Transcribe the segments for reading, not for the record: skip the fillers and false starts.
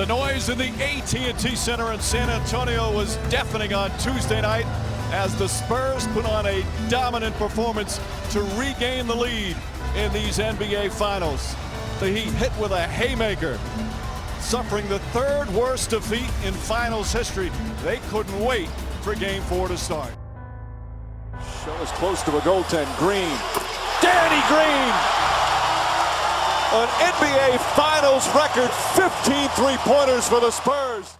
The noise in the AT&T Center in San Antonio was deafening on Tuesday night as the Spurs put on a dominant performance to regain the lead in these NBA Finals. The Heat hit with a haymaker, suffering the third worst defeat in Finals history. They couldn't wait for Game 4 to start. Show is close to a goaltend. Green. Danny Green! An NBA Finals record 15 three-pointers for the Spurs.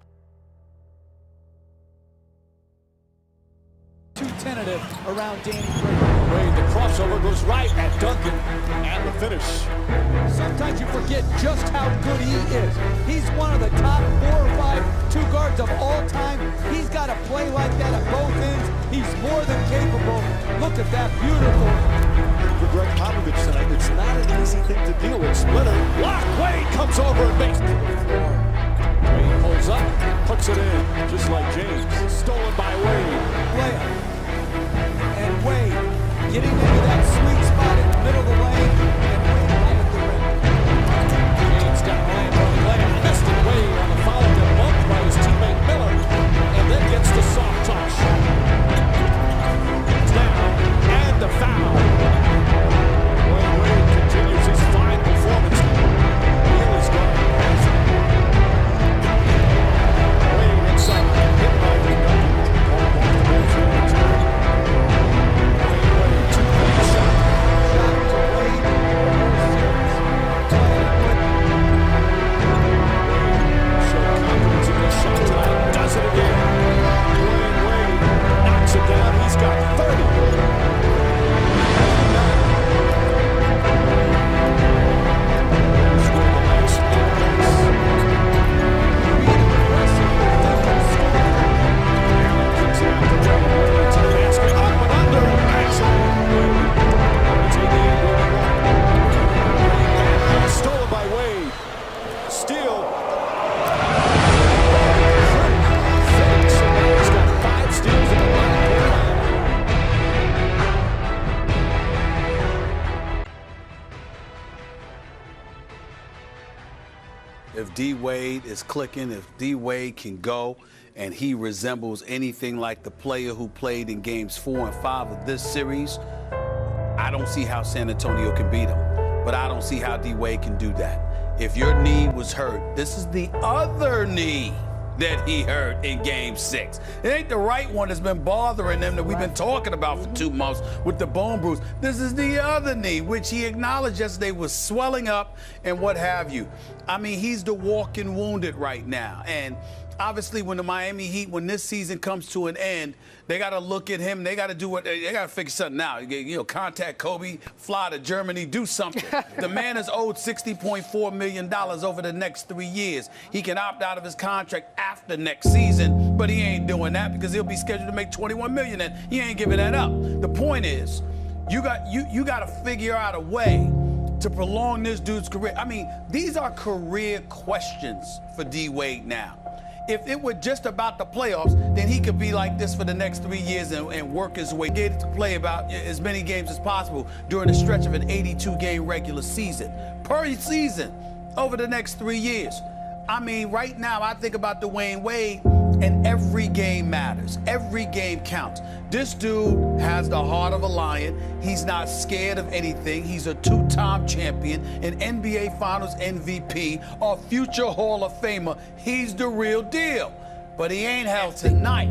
Too tentative around Danny Green. Wade, the crossover goes right at Duncan. And the finish. Sometimes you forget just how good he is. He's one of the top 4 or 5 two guards of all time. He's got to play like that at both ends. He's more than capable. Look at that, beautiful. For Greg Popovich tonight, it's not an easy thing to deal with. Splitter, block, Wade comes over and makes it. Wade pulls up, puts it in, just like James. Stolen by Wade. Layup. And Wade getting into that sweet spot in the middle of the lane, and Wade right at the rim. James got a layup, missed it. Wade on the foul, got bumped by his teammate Miller, and then gets the soft touch. It's down, and the foul. Wade continues his fine performance. Neal is going to pass it. Wade inside, hit by the Duncan. Wade, 2-point shot. Shot to Wade. Showed confidence in his shot tonight. Does it again. Wade knocks it down. He's got 30. If D-Wade is clicking, if D-Wade can go and he resembles anything like the player who played in games 4 and 5 of this series, I don't see how San Antonio can beat him. But I don't see how D-Wade can do that. If your knee was hurt, this is the other knee that he hurt in game 6. It ain't the right one that's been bothering them that we've been talking about for 2 months with the bone bruise. This is the other knee, which he acknowledged yesterday was swelling up and what have you. I mean, he's the walking wounded right now. And obviously when the Miami Heat, when this season comes to an end, they got to look at him. They got to do what they got to figure something out. You know, contact Kobe, fly to Germany, do something. The man is owed $60.4 million over the next 3 years. He can opt out of his contract after next season, but he ain't doing that because he'll be scheduled to make $21 million, and he ain't giving that up. The point is, you got to figure out a way to prolong this dude's career. I mean, these are career questions for D-Wade now. If it were just about the playoffs, then he could be like this for the next 3 years and work his way. Get to play about as many games as possible during the stretch of an 82-game regular season. Per season, over the next 3 years. I mean, right now, I think about Dwyane Wade, and every game matters. Every game counts. This dude has the heart of a lion. He's not scared of anything. He's a 2-time champion, an NBA Finals MVP, a future Hall of Famer. He's the real deal. But he ain't healthy tonight.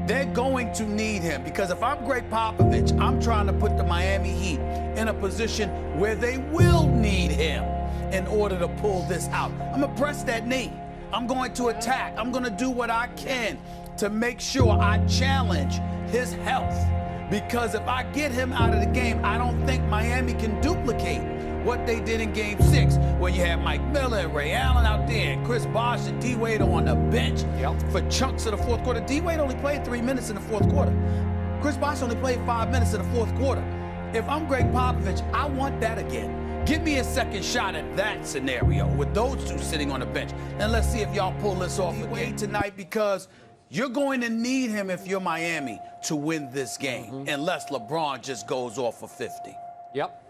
They're going to need him because if I'm Greg Popovich, I'm trying to put the Miami Heat in a position where they will need him in order to pull this out. I'm going to press that knee. I'm going to attack. I'm going to do what I can to make sure I challenge his health. Because if I get him out of the game, I don't think Miami can duplicate what they did in Game 6, where you had Mike Miller and Ray Allen out there and Chris Bosh and D-Wade on the bench for chunks of the fourth quarter. D-Wade only played 3 minutes in the fourth quarter. Chris Bosh only played 5 minutes in the fourth quarter. If I'm Greg Popovich, I want that again. Give me a second shot at that scenario with those two sitting on the bench. And let's see if y'all pull this off again tonight, because you're going to need him if you're Miami to win this game, unless LeBron just goes off for 50. Yep.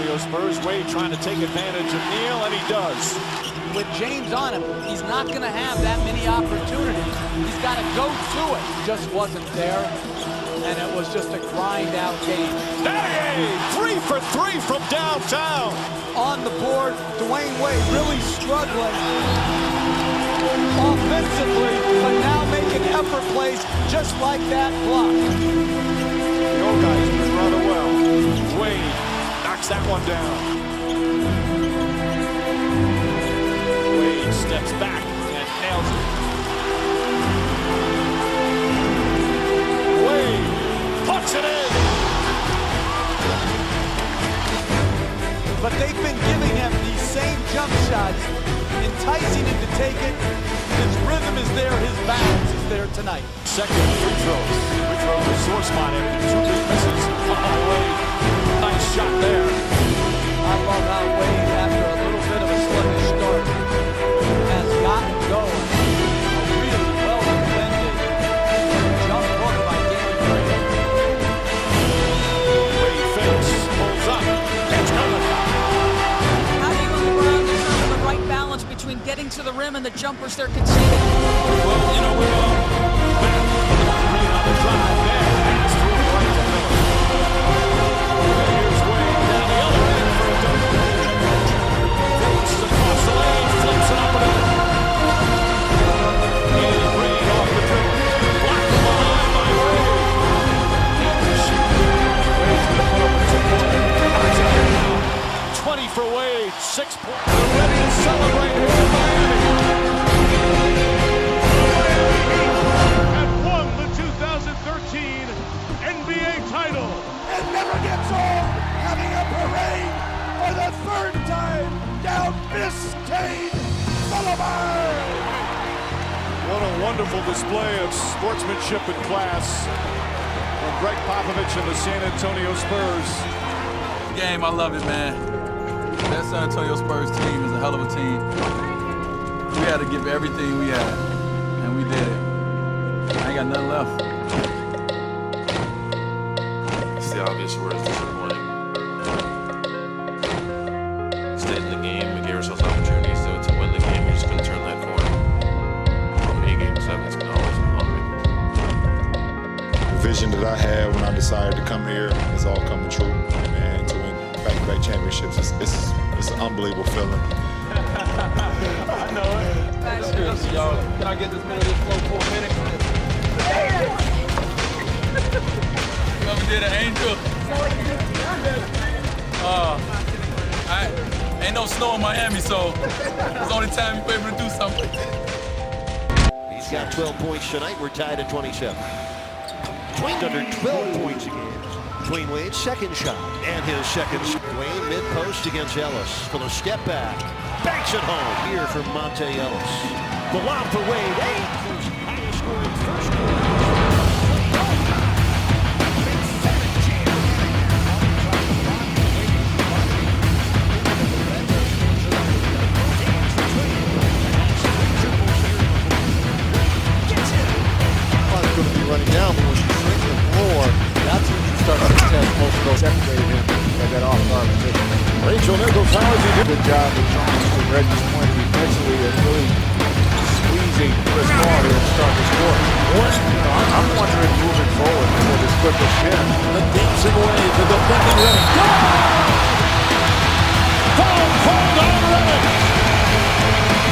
Antonio Spurs. Wade trying to take advantage of Neal, and he does. With James on him, he's not going to have that many opportunities. He's got to go to it. Just wasn't there, and it was just a grind-out game. Hey, 3 for 3 from downtown. On the board, Dwyane Wade really struggling offensively, but now making effort plays just like that block. The old guy's doing rather well. Wade knocks that one down. Wade steps back and nails it. Wade puts it in. But they've been giving him these same jump shots, enticing him to take it. His rhythm is there, his balance is there tonight. Second free throws. Free throws a sore spot after 2 big misses. Wade, nice shot there. I love how Wade, after a little bit of a sluggish start, has gotten going. A really well-defended jump hook by Danny Gray. Wade fakes, pulls up. It's coming. How do you on the ground determine the right balance between getting to the rim and the jumpers they're conceding? Well, you know, we're back on the drive there. Pass through right to middle. Here's Wade down the other end for a dunk. Fakes across the lane, flips it up and in. Danny Green off the dribble. Blocked from behind by Wade. And to shoot. Wade's going to put up a 2-pointer. Knocks it down. 20 for Wade, 6 points. They're ready to celebrate here in Miami. Have won the 2013 NBA title. And never gets old, having a parade for the 3rd time down Biscayne Boulevard. What a wonderful display of sportsmanship and class from Greg Popovich and the San Antonio Spurs. Game, I love it, man. That San Antonio Spurs team is a hell of a team. We had to give everything we had, and we did it. I ain't got nothing left. It's the obvious word is disappointing. We stayed in the game, we gave ourselves opportunities to win the game, we just couldn't turn that corner. For me, game 7's gonna always be hungry. The vision that I had when I decided to come here is all coming true. And to win back-to-back championships, it's an unbelievable feeling. I know it. Seriously, y'all. Can I get this minute of this flow for a minute? Whoever did an angel. Ain't no snow in Miami, so it's the only time you're able to do something. He's got 12 points tonight. We're tied at 27. Dwyane under 12 points a game. Dwyane Wade's second shot and his second. Dwyane mid-post against Ellis for the step back. Banks it home here from Monte Ellis. The lob for Wade. Highest scoring first quarter. Running down, but when you shrink the floor, that's when you start to test most of those separated him at that off-guard position. Rachel, there goes Howard. He did a good job of trying to Reggie's point defensively and really squeezing Chris Paul here to start this quarter. I'm wondering moving forward for this quicker spin. The dancing away to the defending ready. Foul called on Reddick.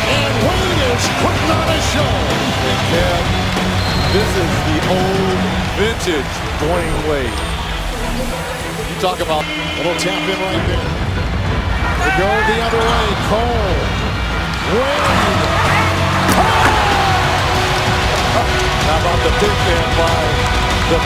And Wade is putting on a show. And Kev, this is the old vintage Dwyane Wade. You talk about a little tap in right there. We go the other way. Cole. Wade. How about the big man by the